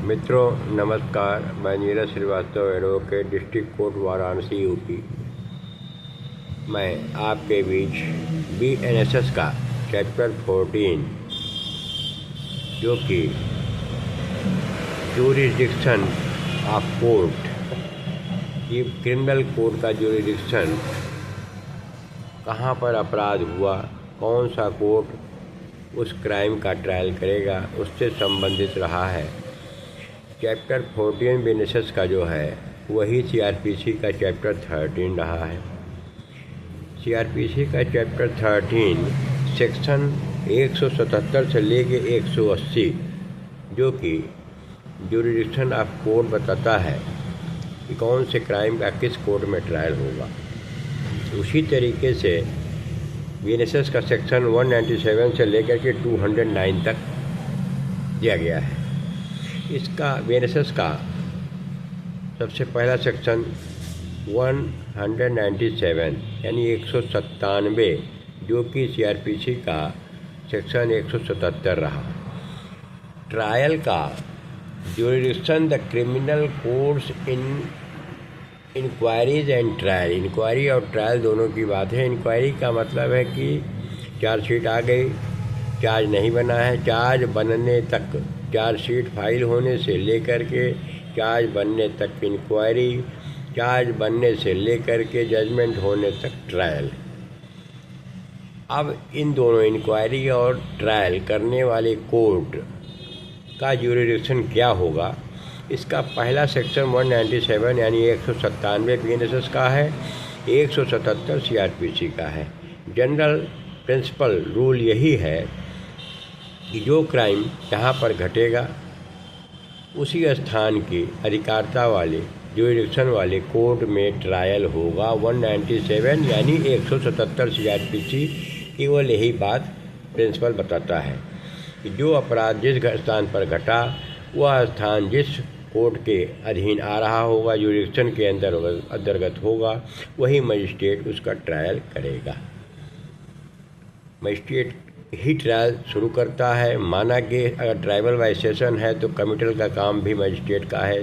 मित्रों नमस्कार। मैं Neeraj Srivastava, advocate, district court Varanasi, UP. मैं आपके बीच BNSS का चैप्टर 14 जो कि ज्यूरिडिक्शन ऑफ कोर्ट, ये क्रिमिनल कोर्ट का ज्यूरिडिक्शन, कहाँ पर अपराध हुआ, कौन सा कोर्ट उस क्राइम का ट्रायल करेगा, उससे संबंधित रहा है। चैप्टर 14 BNSS का जो है वही CRPC का चैप्टर 13 रहा है। CRPC का चैप्टर 13 सेक्शन 177 से लेके 180 जो कि ज्यूरिडिक्शन ऑफ कोर्ट बताता है कि कौन से क्राइम का किस कोर्ट में ट्रायल होगा। उसी तरीके से BNSS का सेक्शन 197 से लेकर के 209 तक दिया गया है। इसका BNSS का सबसे पहला सेक्शन 197 यानी 197 जो कि CRPC का सेक्शन 177 रहा। ट्रायल का jurisdiction the criminal courts in inquiries and trial. Inquiry और ट्रायल दोनों की बात है। इंक्वायरी का मतलब है कि चार्जशीट आ गई, चार्ज नहीं बना है, चार्ज बनने तक, चार्जशीट फाइल होने से लेकर के चार्ज बनने तक इंक्वायरी, चार्ज बनने से लेकर के जजमेंट होने तक ट्रायल। अब इन दोनों इंक्वायरी और ट्रायल करने वाले कोर्ट का ज्यूरिडिक्शन क्या होगा, इसका पहला सेक्शन 197 यानी 197 BNSS का है, 177 CRPC का है। जनरल प्रिंसिपल रूल यही है कि जो क्राइम जहाँ पर घटेगा उसी स्थान की अधिकारिता वाले ज्यूरिडिक्शन वाले कोर्ट में ट्रायल होगा। 197 यानी 177 CRPC केवल यही बात प्रिंसिपल बताता है कि जो अपराध जिस स्थान पर घटा वह स्थान जिस कोर्ट के अधीन आ रहा होगा, ज्यूरिडिक्शन के अंतर्गत होगा, वही मजिस्ट्रेट उसका ट्रायल करेगा। मजिस्ट्रेट ही ट्रायल शुरू करता है। माना कि अगर ट्राइबल वाइसेशन है तो कमिटल का काम भी मजिस्ट्रेट का है।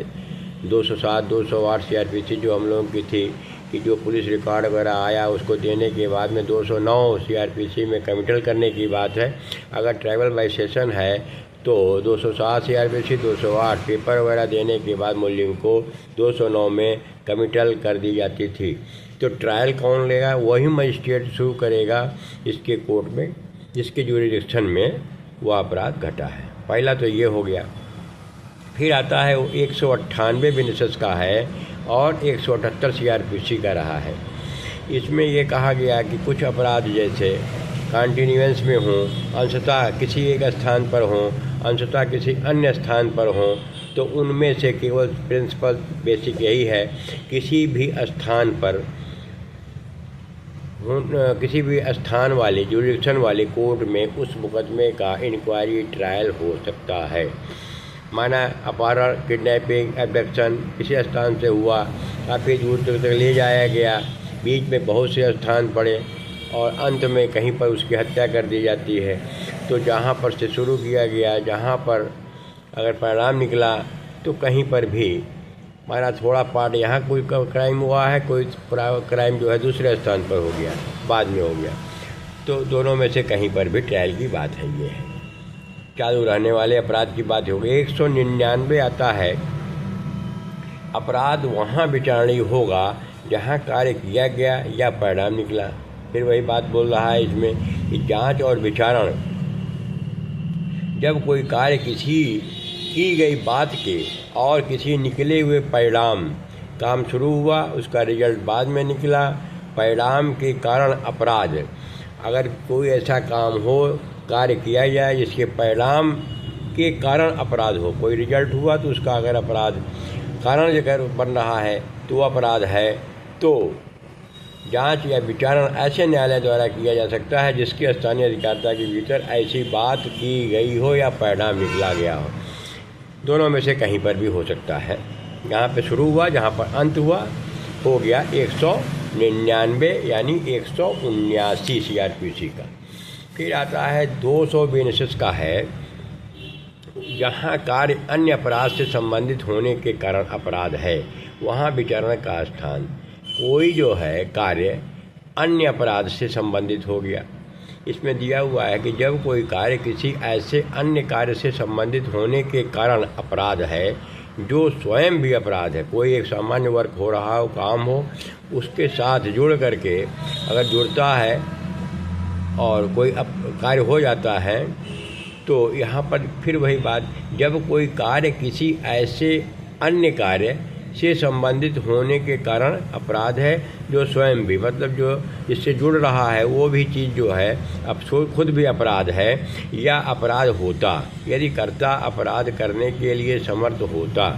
207 208 CRPC जो हम लोगों की थी कि जो पुलिस रिकॉर्ड वगैरह आया उसको देने के बाद में 209 CRPC में कमिटल करने की बात है। अगर ट्राइबल वाइसेशन है तो 207 CRPC 208 पेपर वगैरह देने के बाद मुल्जिम को 209 में कमिटल कर दी जाती थी। तो ट्रायल कौन लेगा? वही मजिस्ट्रेट शुरू करेगा इसके कोर्ट में जिसके ज्यूरिडिक्शन में वह अपराध घटा है। पहला तो ये हो गया। फिर आता है 198 BNSS का है और 178 CRPC का रहा है। इसमें ये कहा गया कि कुछ अपराध जैसे कॉन्टिन्यूएंस में हों, अंशतः किसी एक स्थान पर हों, अंशतः किसी अन्य स्थान पर हों, तो उनमें से केवल प्रिंसिपल बेसिक यही है, किसी भी स्थान पर, किसी भी स्थान वाले ज्यूरिडिक्शन वाले कोर्ट में उस मुकदमे का इंक्वायरी ट्रायल हो सकता है। माना अपहरण, किडनैपिंग, एब्डक्शन किसी स्थान से हुआ, काफ़ी दूर तक ले जाया गया, बीच में बहुत से स्थान पड़े और अंत में कहीं पर उसकी हत्या कर दी जाती है। तो जहाँ पर से शुरू किया गया, जहाँ पर अगर परिणाम निकला तो कहीं पर भी हमारा थोड़ा पार्ट यहाँ कोई क्राइम हुआ है, कोई क्राइम जो है दूसरे स्थान पर हो गया, बाद में हो गया, तो दोनों में से कहीं पर भी ट्रायल की बात है। ये है चालू रहने वाले अपराध की बात होगी। 199 आता है, अपराध वहाँ विचारणीय होगा जहाँ कार्य किया गया या परिणाम निकला। फिर वही बात बोल रहा है इसमें कि जांच और विचारण, जब कोई कार्य किसी की गई बात के और किसी निकले हुए परिणाम, काम शुरू हुआ, उसका रिजल्ट बाद में निकला, परिणाम के कारण अपराध, अगर कोई ऐसा काम हो, कार्य किया जाए जिसके परिणाम के कारण अपराध हो, कोई रिजल्ट हुआ तो उसका अगर अपराध कारण अगर बन रहा है तो वो अपराध है, तो जांच या विचारण ऐसे न्यायालय द्वारा किया जा सकता है जिसकी स्थानीय अधिकारिता के भीतर ऐसी बात की गई हो या परिणाम निकला गया हो। दोनों में से कहीं पर भी हो सकता है। यहाँ पे शुरू हुआ, जहाँ पर अंत हुआ, हो गया 199 यानी 179 CRPC का। फिर आता है 200 BNSS का है, जहाँ कार्य अन्य अपराध से संबंधित होने के कारण अपराध है वहाँ विचारण का स्थान। कोई जो है कार्य अन्य अपराध से संबंधित हो गया, इसमें दिया हुआ है कि जब कोई कार्य किसी ऐसे अन्य कार्य से संबंधित होने के कारण अपराध है जो स्वयं भी अपराध है, कोई एक सामान्य वर्क हो रहा हो, काम हो, उसके साथ जुड़ करके अगर जुड़ता है और कोई कार्य हो जाता है, तो यहाँ पर फिर वही बात, जब कोई कार्य किसी ऐसे अन्य कार्य से संबंधित होने के कारण अपराध है जो स्वयं भी, मतलब जो जिससे जुड़ रहा है वो भी चीज़ जो है अब खुद भी अपराध है या अपराध होता, यदि कर्ता अपराध करने के लिए समर्थ होता,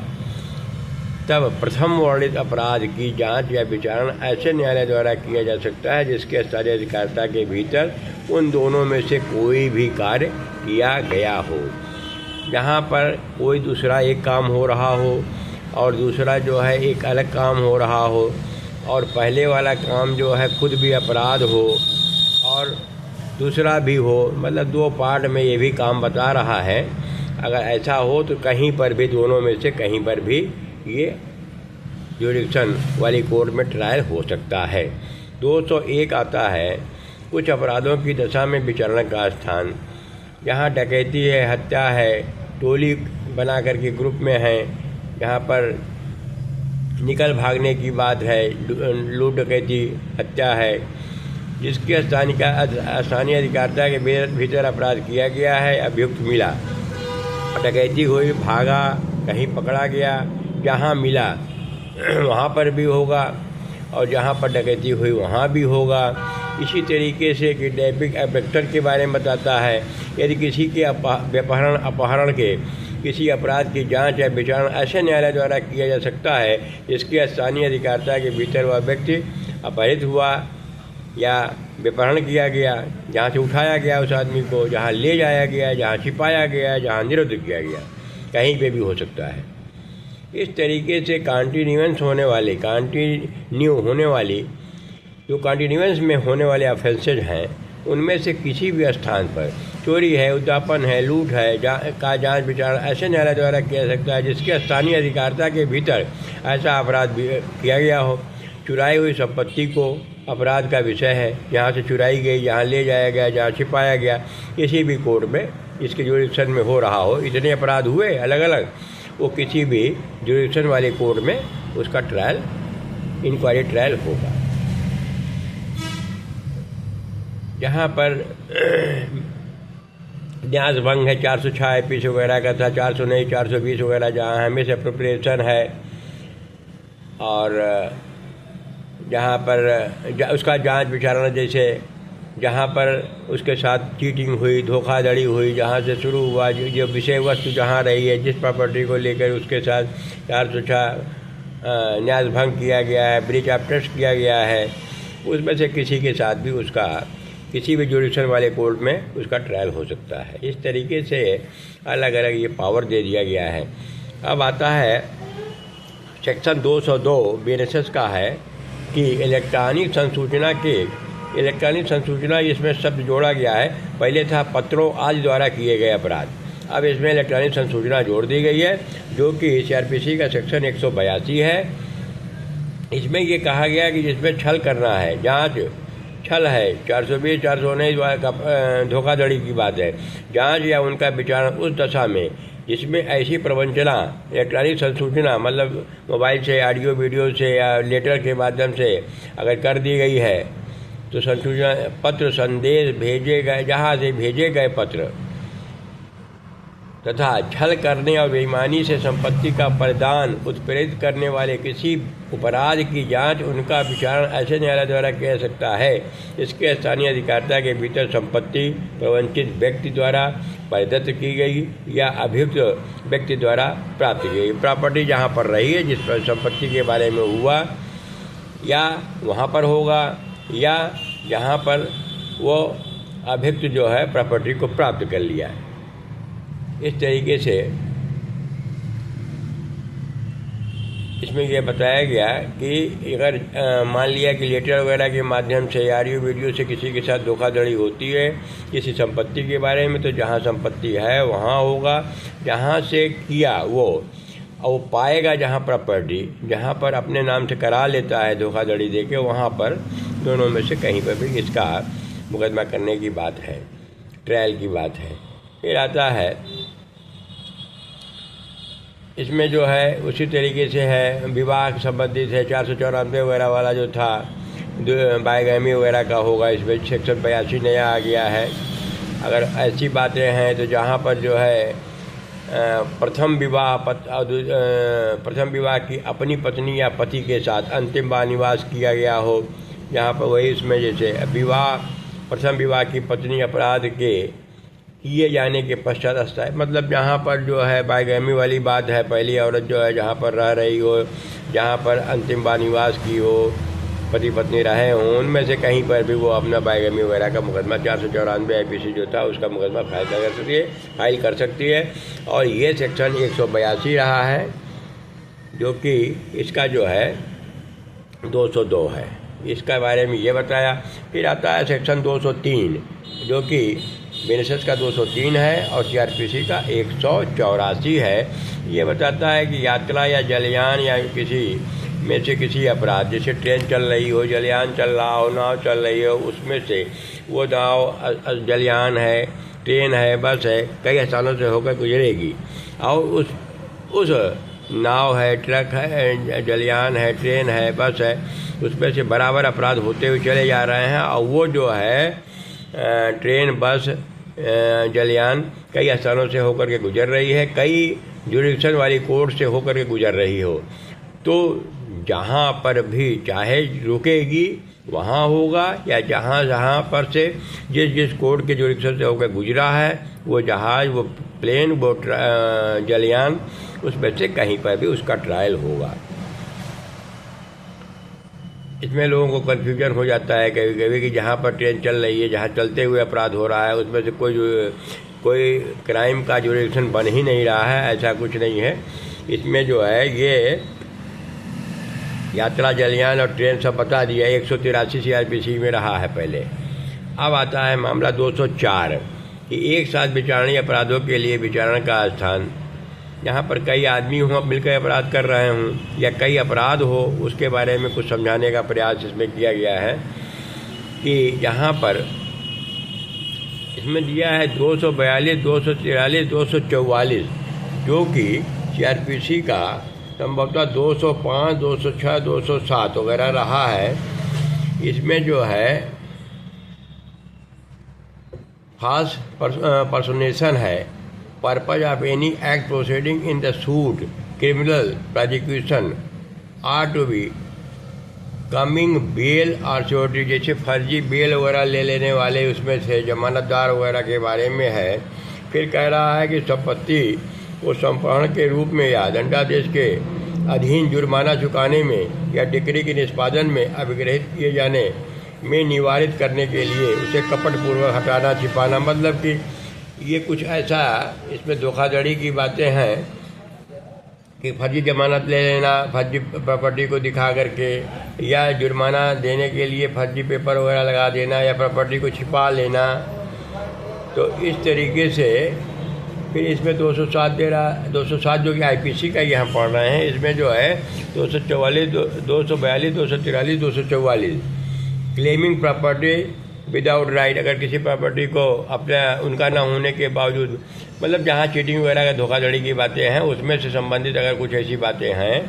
तब प्रथम वर्णित अपराध की जांच या विचारण ऐसे न्यायालय द्वारा किया जा सकता है जिसके स्तरीय अधिकारिता के भीतर उन दोनों में से कोई भी कार्य किया गया हो। जहाँ पर कोई दूसरा एक काम हो रहा हो और दूसरा जो है एक अलग काम हो रहा हो, और पहले वाला काम जो है खुद भी अपराध हो और दूसरा भी हो, मतलब दो पार्ट में ये भी काम बता रहा है, अगर ऐसा हो तो कहीं पर भी दोनों में से कहीं पर भी ये ज्यूरिडिक्शन वाली कोर्ट में ट्रायल हो सकता है। 201 आता है कुछ अपराधों की दशा में विचारण का स्थान। यहाँ डकैती है, हत्या है, टोली बना करके ग्रुप में है, यहाँ पर निकल भागने की बात है, लूट डकैती हत्या है, जिसके स्थानीय अधिकारिता के भीतर अपराध किया गया है, अभियुक्त मिला, डकैती हुई, भागा, कहीं पकड़ा गया, जहाँ मिला वहाँ पर भी होगा और जहाँ पर डकैती हुई वहाँ भी होगा। इसी तरीके से किडनैपिंग एबडक्शन के बारे में बताता है, यदि किसी के अपहरण के किसी अपराध की जांच या विचारण ऐसे न्यायालय द्वारा किया जा सकता है जिसके स्थानीय अधिकारिता के भीतर वह व्यक्ति अपहरित हुआ या अपहरण किया गया, जहाँ से उठाया गया उस आदमी को, जहाँ ले जाया गया, जहाँ छिपाया गया, जहाँ निरुद्ध किया गया, कहीं पे भी हो सकता है। इस तरीके से कॉन्टिन्यूएंस में होने वाले ऑफेंसेज हैं, उनमें से किसी भी स्थान पर चोरी है, उद्यापन है, लूट है का जांच विचार ऐसे न्यायालय द्वारा किया जा सकता है जिसके स्थानीय अधिकारिता के भीतर ऐसा अपराध भी किया गया हो। चुराई हुई संपत्ति को अपराध का विषय है, जहाँ से चुराई गई, जहाँ ले जाया गया, जहाँ छिपाया गया, किसी भी कोर्ट में इसके ज्यूरिडिक्शन में हो रहा हो, इतने अपराध हुए अलग अलग, वो किसी भी ज्यूरिडिक्शन वाले कोर्ट में उसका ट्रायल, इंक्वायरी ट्रायल होगा। जहाँ पर न्यास भंग है, 406 IPC वगैरह का था, 400 नहीं 420 वगैरह जहाँ है, मिस एप्रोप्रिएशन है, और जहाँ पर उसका जांच विचारण, जैसे जहाँ पर उसके साथ चीटिंग हुई, धोखाधड़ी हुई, जहाँ से शुरू हुआ, जो विषय वस्तु जहाँ रही है, जिस प्रॉपर्टी को लेकर उसके साथ 406 न्यास भंग किया गया है, ब्रीच ऑफ ट्रस्ट किया गया है, उसमें से किसी के साथ भी उसका किसी भी ज्यूरिडिक्शन वाले कोर्ट में उसका ट्रायल हो सकता है। इस तरीके से अलग अलग ये पावर दे दिया गया है। अब आता है सेक्शन 202 BNSS का है कि इलेक्ट्रॉनिक संसूचना इसमें शब्द जोड़ा गया है। पहले था पत्रों आदि द्वारा किए गए अपराध, अब इसमें इलेक्ट्रॉनिक संसूचना जोड़ दी गई है, जो कि CRPC का सेक्शन 182 है। इसमें ये कहा गया कि जिसमें छल करना है, जांच छल है, 420 419 द्वारा धोखाधड़ी की बात है, जांच या उनका विचारण उस दशा में जिसमें ऐसी प्रवंचना, इलेक्ट्रॉनिक संसूचना मतलब मोबाइल से, ऑडियो वीडियो से या लेटर के माध्यम से अगर कर दी गई है, तो संसूचना पत्र, संदेश भेजे गए, जहाँ से भेजे गए पत्र तथा छल करने और बेईमानी से संपत्ति का प्रदान उत्प्रेरित करने वाले किसी अपराध की जांच, उनका विचारण ऐसे न्यायालय द्वारा किया जा सकता है इसके स्थानीय अधिकारिता के भीतर संपत्ति प्रवंचित व्यक्ति द्वारा परिदत्त की गई या अभियुक्त व्यक्ति द्वारा प्राप्त की गई प्रॉपर्टी जहाँ पर रही है, जिस पर संपत्ति के बारे में हुआ, या वहाँ पर होगा, या जहाँ पर वो अभियुक्त जो है प्रॉपर्टी को प्राप्त कर लिया है। इस तरीके से इसमें यह बताया गया कि अगर मान लिया कि लेटर वगैरह के माध्यम से ऑडियो वीडियो से किसी के साथ धोखाधड़ी होती है किसी संपत्ति के बारे में, तो जहाँ संपत्ति है वहाँ होगा, जहाँ से किया वो पाएगा, जहाँ प्रॉपर्टी जहाँ पर अपने नाम से करा लेता है धोखाधड़ी देके, वहाँ पर दोनों में से कहीं पर भी इसका मुकदमा करने की बात है, ट्रायल की बात है। फिर आता है इसमें जो है उसी तरीके से है विवाह संबंधित है, 494 वगैरह वाला जो था बायगामी वगैरह का होगा, इसमें सेक्शन 82 नया आ गया है। अगर ऐसी बातें हैं तो जहाँ पर जो है प्रथम विवाह की अपनी पत्नी या पति के साथ अंतिम बार निवास किया गया हो, जहाँ पर वही इसमें जैसे प्रथम विवाह की पत्नी अपराध के किए जाने के पश्चात अस्था है, मतलब जहाँ पर जो है बायगामी वाली बात है, पहली औरत जो है जहाँ पर रह रही हो, जहाँ पर अंतिम बार निवास की हो, पति पत्नी रहे हों, उनमें से कहीं पर भी वो अपना बायगामी वगैरह का मुकदमा 494 IPC जो था उसका मुकदमा फाइल कर सकती है। और ये सेक्शन 182 रहा है, जो कि इसका जो है 202 है, इसका बारे में ये बताया। फिर आता है सेक्शन 203 जो कि बीएनएसएस का 203 है और CRPC का 184 है। ये बताता है कि यात्रा या जलयान या किसी में से किसी अपराध, जैसे ट्रेन चल रही हो, जलयान चल रहा हो, नाव चल रही हो, उसमें से वो नाव जलयान है, ट्रेन है, बस है, कई स्थानों से होकर गुजरेगी और उस नाव है, ट्रक है, जलयान है, ट्रेन है, बस है, उसमें से बराबर अपराध होते हुए चले जा रहे हैं और वो जो है ट्रेन, बस, जलयान कई स्थानों से होकर के गुजर रही है, कई जुरिडिक्शन वाली कोर्ट से होकर के गुजर रही हो, तो जहाँ पर भी चाहे रुकेगी वहाँ होगा, या जहाँ पर से जिस कोर्ट के जुरिडिक्शन से होकर गुजरा है वो जहाज़, वो प्लेन, वो जलयान, उसमें से कहीं पर भी उसका ट्रायल होगा। इसमें लोगों को कन्फ्यूजन हो जाता है कभी कभी कि जहाँ पर ट्रेन चल रही है, जहाँ चलते हुए अपराध हो रहा है, उसमें से कोई क्राइम का जुरिडिक्शन बन ही नहीं रहा है, ऐसा कुछ नहीं है। इसमें जो है ये यात्रा, जलयान और ट्रेन सब बता दिया, 183 CRPC में रहा है पहले। अब आता है मामला 204 कि एक साथ विचारणीय अपराधों के लिए विचारण का स्थान, जहाँ पर कई आदमी हों मिलकर अपराध कर रहे हों या कई अपराध हो, उसके बारे में कुछ समझाने का प्रयास इसमें किया गया है कि जहाँ पर इसमें दिया है 242, 243, 244 जो कि CRPC का संभवतः 205, 206, 207 वगैरह रहा है। इसमें जो है खास पर्सोनेशन है, purpose of any act proceeding in the suit criminal prosecution are to be coming bail or security, जैसे फर्जी बेल वगैरह ले लेने वाले उसमें से जमानतदार वगैरह के बारे में है। फिर कह रहा है कि संपत्ति को संपहरण के रूप में या दंडादेश के अधीन जुर्माना चुकाने में या डिक्री के निष्पादन में अभिग्रहित किए जाने में निवारित करने के लिए उसे कपटपूर्वक हटाना, छिपाना, मतलब कि ये कुछ ऐसा इसमें धोखाधड़ी की बातें हैं कि फर्जी जमानत ले लेना, फर्जी प्रॉपर्टी को दिखा करके, या जुर्माना देने के लिए फर्जी पेपर वगैरह लगा देना, या प्रॉपर्टी को छिपा लेना। तो इस तरीके से फिर इसमें 207 दे रहा, 207 जो कि IPC का यहाँ पढ़ रहे हैं, इसमें जो है 244, 242, 243, 244 क्लेमिंग प्रॉपर्टी विदाउट राइट, अगर किसी प्रॉपर्टी को अपने उनका ना होने के बावजूद, मतलब जहाँ चीटिंग वगैरह का धोखाधड़ी की बातें हैं उसमें से संबंधित अगर कुछ ऐसी बातें हैं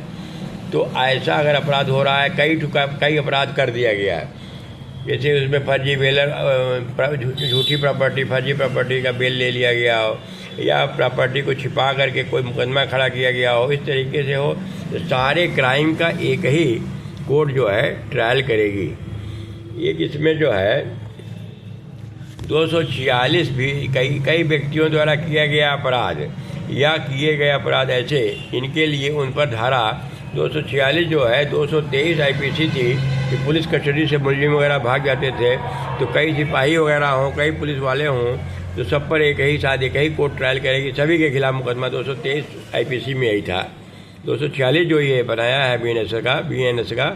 तो ऐसा अगर अपराध हो रहा है, कई अपराध कर दिया गया है, जैसे उसमें फर्जी बेलर, झूठी प्रॉपर्टी, फर्जी प्रॉपर्टी का बेल ले लिया गया हो, या प्रॉपर्टी को छिपा करके कोई मुकदमा खड़ा किया गया हो, इस तरीके से हो, तो सारे क्राइम का एक ही कोर्ट जो है ट्रायल करेगी। ये इसमें जो है 246 भी कई व्यक्तियों द्वारा किया गया अपराध या किए गए अपराध ऐसे, इनके लिए उन पर धारा 246 जो है 223 IPC थी कि पुलिस कस्टडी से मुलजिम वगैरह भाग जाते थे, तो कई सिपाही वगैरह हों, कई पुलिस वाले हों, तो सब पर एक ही साथ एक ही कोर्ट ट्रायल करेगी। सभी के खिलाफ मुकदमा 223 IPC में यही था। 246 जो ये बनाया है बीएनएस का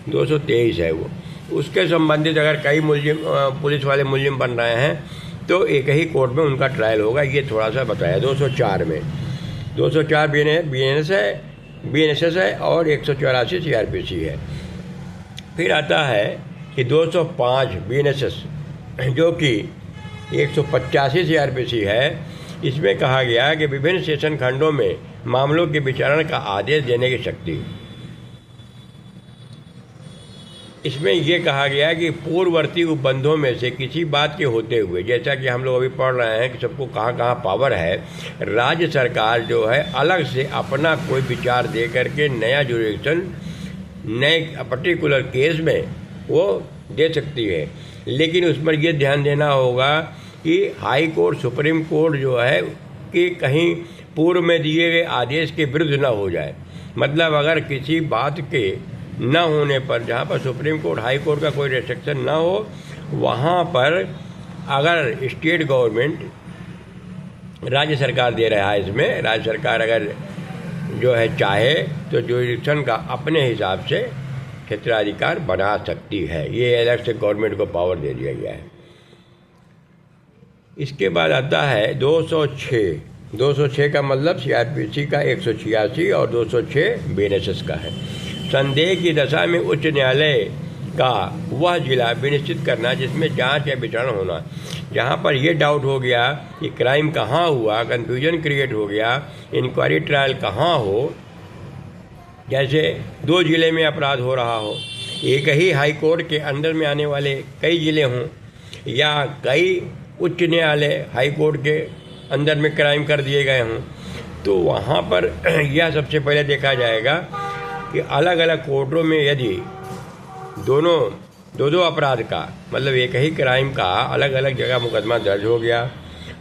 223 है वो। उसके संबंधित अगर कई मुलजिम पुलिस वाले मुलजिम बन रहे हैं तो एक ही कोर्ट में उनका ट्रायल होगा, ये थोड़ा सा बताया। 204 में 204 बीएनएसएस है और 184 सीआरपीसी है। फिर आता है कि 205 बीएनएसएस जो कि 185 सीआरपीसी है। इसमें कहा गया कि विभिन्न सेशन खंडों में मामलों के विचारण का आदेश देने की शक्ति। इसमें यह कहा गया कि पूर्ववर्ती उपबंधों में से किसी बात के होते हुए, जैसा कि हम लोग अभी पढ़ रहे हैं कि सबको कहाँ कहाँ पावर है, राज्य सरकार जो है अलग से अपना कोई विचार दे करके नया जुरिडिक्शन नए पर्टिकुलर केस में वो दे सकती है। लेकिन उस पर यह ध्यान देना होगा कि हाई कोर्ट सुप्रीम कोर्ट जो है कि कहीं पूर्व में दिए गए आदेश के विरुद्ध न हो जाए। मतलब अगर किसी बात के न होने पर, जहाँ पर सुप्रीम कोर्ट हाई कोर्ट का कोई रेस्ट्रिक्शन ना हो, वहाँ पर अगर स्टेट गवर्नमेंट, राज्य सरकार दे रहा है, इसमें राज्य सरकार अगर जो है चाहे तो जुरिडिक्शन का अपने हिसाब से क्षेत्राधिकार बना सकती है। ये अलग से गवर्नमेंट को पावर दे दिया गया है। इसके बाद आता है 206 का मतलब सीआरपीसी का 186 और 206 बीएनएसएस का है। संदेह की दशा में उच्च न्यायालय का वह जिला विनिश्चित करना जिसमें जांच या विचारण होना। जहां पर यह डाउट हो गया कि क्राइम कहां हुआ, कन्फ्यूजन क्रिएट हो गया, इंक्वायरी ट्रायल कहां हो, जैसे 2 जिले में अपराध हो रहा हो, एक ही हाई कोर्ट के अंदर में आने वाले कई जिले हों, या कई उच्च न्यायालय हाई कोर्ट के अंदर में क्राइम कर दिए गए हों, तो वहाँ पर यह सबसे पहले देखा जाएगा कि अलग अलग कोर्टों में यदि दो अपराध का मतलब एक ही क्राइम का अलग अलग जगह मुकदमा दर्ज हो गया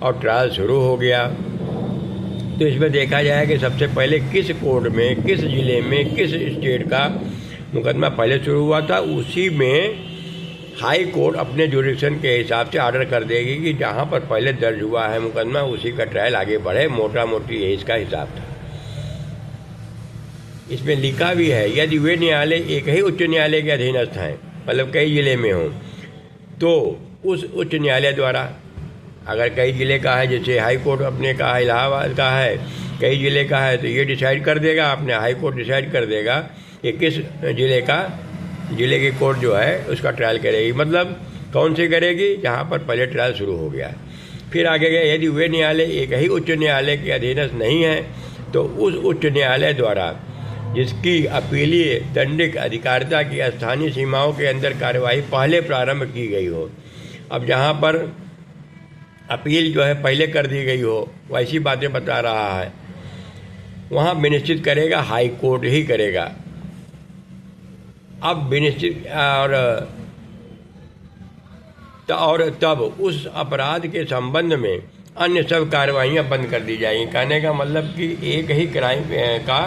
और ट्रायल शुरू हो गया, तो इसमें देखा जाए कि सबसे पहले किस कोर्ट में, किस जिले में, किस स्टेट का मुकदमा पहले शुरू हुआ था। उसी में हाई कोर्ट अपने जुरिडिक्शन के हिसाब से ऑर्डर कर देगी कि जहाँ पर पहले दर्ज हुआ है मुकदमा उसी का ट्रायल आगे बढ़े। मोटा मोटी यही इसका हिसाब था। इसमें लिखा भी है यदि वे न्यायालय एक ही उच्च न्यायालय के अधीनस्थ हैं, मतलब कई जिले में हों, तो उस उच्च न्यायालय द्वारा, अगर कई जिले का है, जैसे हाई कोर्ट अपने का इलाहाबाद का है, कई जिले का है, तो ये डिसाइड कर देगा, अपने हाई कोर्ट डिसाइड कर देगा कि किस जिले की कोर्ट जो है उसका ट्रायल करेगी। मतलब कौन सी करेगी, जहाँ पर पहले ट्रायल शुरू हो गया है। फिर आगे गए यदि वे न्यायालय एक ही उच्च न्यायालय के अधीनस्थ नहीं है, तो उस उच्च न्यायालय द्वारा जिसकी अपीलीय दंडिक अधिकारिता की स्थानीय सीमाओं के अंदर कार्यवाही पहले प्रारंभ की गई हो। अब जहाँ पर अपील जो है पहले कर दी गई हो, वैसी बातें बता रहा है, वहाँ विनिश्चित करेगा हाई कोर्ट ही करेगा। अब विनिश्चित और तब उस अपराध के संबंध में अन्य सब कार्रवाइयाँ बंद कर दी जाएंगी। कहने का मतलब कि एक ही क्राइम का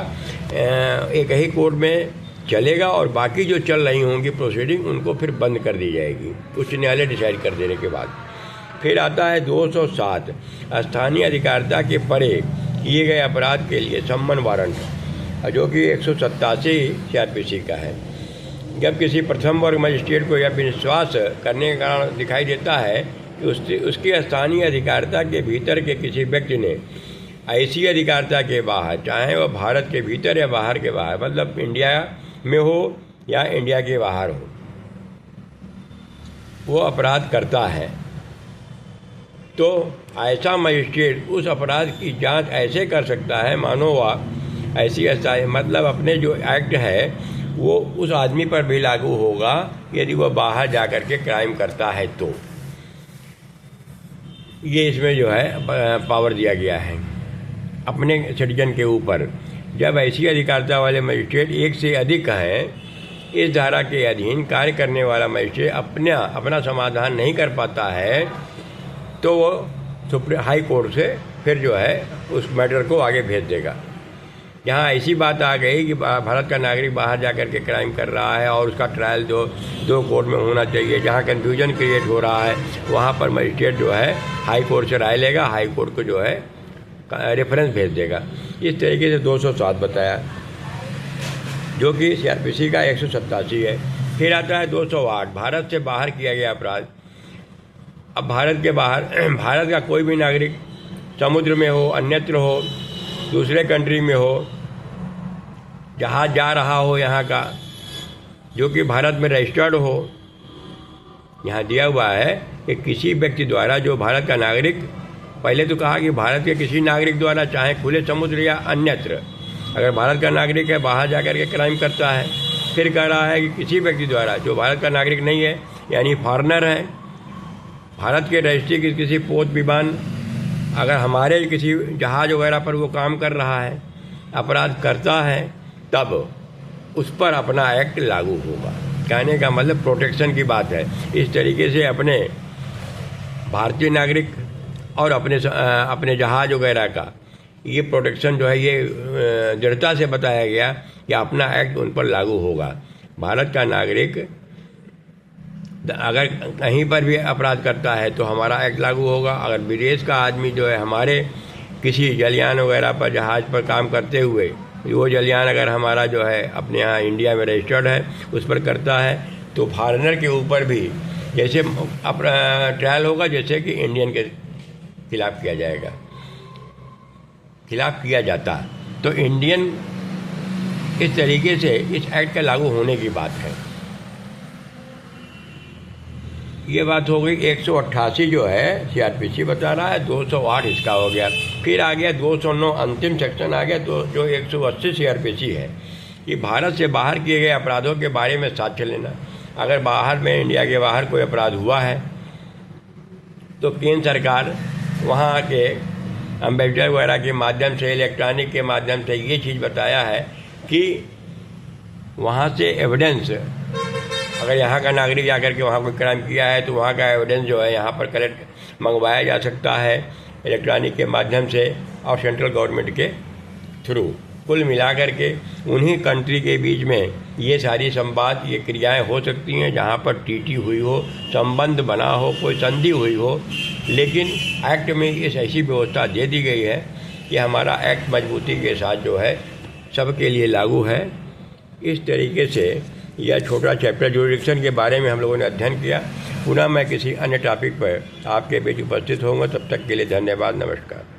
एक ही कोर्ट में चलेगा और बाकी जो चल रही होंगी प्रोसीडिंग उनको फिर बंद कर दी जाएगी उच्च न्यायालय डिसाइड कर देने के बाद। फिर आता है 207 स्थानीय अधिकारिता के परे किए गए अपराध के लिए सम्मन वारंट, जो कि 187 सीआरपीसी का है। जब किसी प्रथम वर्ग मजिस्ट्रेट को यह विश्वास करने का कारण दिखाई देता है कि उसकी स्थानीय अधिकारिता के भीतर के किसी व्यक्ति ने ऐसी अधिकारिता के बाहर, चाहे वह भारत के भीतर या बाहर के बाहर, मतलब इंडिया में हो या इंडिया के बाहर हो, वो अपराध करता है, तो ऐसा मजिस्ट्रेट उस अपराध की जांच ऐसे कर सकता है मानो वह ऐसी मतलब अपने जो एक्ट है वो उस आदमी पर भी लागू होगा यदि वह बाहर जाकर के क्राइम करता है। तो ये इसमें जो है पावर दिया गया है अपने सिटीजन के ऊपर। जब ऐसी अधिकारिता वाले मजिस्ट्रेट एक से अधिक हैं, इस धारा के अधीन कार्य करने वाला मजिस्ट्रेट अपना समाधान नहीं कर पाता है, तो वो हाई कोर्ट से फिर जो है उस मैटर को आगे भेज देगा। यहाँ ऐसी बात आ गई कि भारत का नागरिक बाहर जाकर के क्राइम कर रहा है और उसका ट्रायल दो कोर्ट में होना चाहिए, जहाँ कन्फ्यूजन क्रिएट हो रहा है वहाँ पर मजिस्ट्रेट जो है हाई कोर्ट से राय लेगा, हाई कोर्ट को जो है रेफरेंस भेज देगा। इस तरीके से 207 बताया। जो कि CRPC का 187 है। फिर आता है 208, भारत से बाहर किया गया अपराध। अब भारत के बाहर भारत का कोई भी नागरिक समुद्र में हो, अन्यत्र हो, दूसरे कंट्री में हो, जहाज जा रहा हो यहाँ का, जो कि भारत में रजिस्टर्ड हो, यहाँ दिया हुआ है कि किसी व्यक्ति द्वारा, जो भारत का नागरिक, पहले तो कहा कि भारत के किसी नागरिक द्वारा, चाहे खुले समुद्र या अन्यत्र, अगर भारत का नागरिक है बाहर जाकर के क्राइम करता है। फिर कह रहा है कि किसी व्यक्ति द्वारा जो भारत का नागरिक नहीं है, यानी फॉरेनर है, भारत के रजिस्ट्री की किसी पोत विमान, अगर हमारे किसी जहाज वगैरह पर वो काम कर रहा है, अपराध करता है, तब उस पर अपना एक्ट लागू होगा। कहने का मतलब प्रोटेक्शन की बात है। इस तरीके से अपने भारतीय नागरिक और अपने जहाज वगैरह का ये प्रोटेक्शन जो है, ये दृढ़ता से बताया गया कि अपना एक्ट उन पर लागू होगा। भारत का नागरिक अगर कहीं पर भी अपराध करता है तो हमारा एक्ट लागू होगा। अगर विदेश का आदमी जो है हमारे किसी जलयान वगैरह पर, जहाज पर काम करते हुए, वो जलयान अगर हमारा जो है अपने यहाँ इंडिया में रजिस्टर्ड है, उस पर करता है, तो फॉरेनर के ऊपर भी जैसे अपना ट्रायल होगा, जैसे कि इंडियन के खिलाफ किया जाएगा, खिलाफ किया जाता। तो इंडियन इस तरीके से इस एक्ट का लागू होने की बात है। ये बात हो गई। 188 जो है CRPC बता रहा है, 208 इसका हो गया। फिर आ गया 209, अंतिम सेक्शन आ गया, तो जो 180 CRPC है, कि भारत से बाहर किए गए अपराधों के बारे में साक्ष्य लेना। अगर बाहर में, इंडिया के बाहर कोई अपराध हुआ है, तो केंद्र सरकार वहाँ के एम्बेसडर वगैरह के माध्यम से, इलेक्ट्रॉनिक के माध्यम से ये चीज़ बताया है कि वहाँ से एविडेंस, अगर यहाँ का नागरिक जाकर के वहाँ कोई क्राइम किया है तो वहाँ का एविडेंस जो है यहाँ पर कलेक्ट मंगवाया जा सकता है इलेक्ट्रॉनिक के माध्यम से और सेंट्रल गवर्नमेंट के थ्रू। कुल मिलाकर के उन्हीं कंट्री के बीच में ये सारी संवाद, ये क्रियाएं हो सकती हैं जहाँ पर टीटी हुई हो, संबंध बना हो, कोई संधि हुई हो। लेकिन एक्ट में इस ऐसी व्यवस्था दे दी गई है कि हमारा एक्ट मजबूती के साथ जो है सबके लिए लागू है। इस तरीके से यह छोटा चैप्टर जुरिडिक्शन के बारे में हम लोगों ने अध्ययन किया। पुनः मैं किसी अन्य टॉपिक पर आपके बीच उपस्थित होऊंगा। तब तक के लिए धन्यवाद, नमस्कार।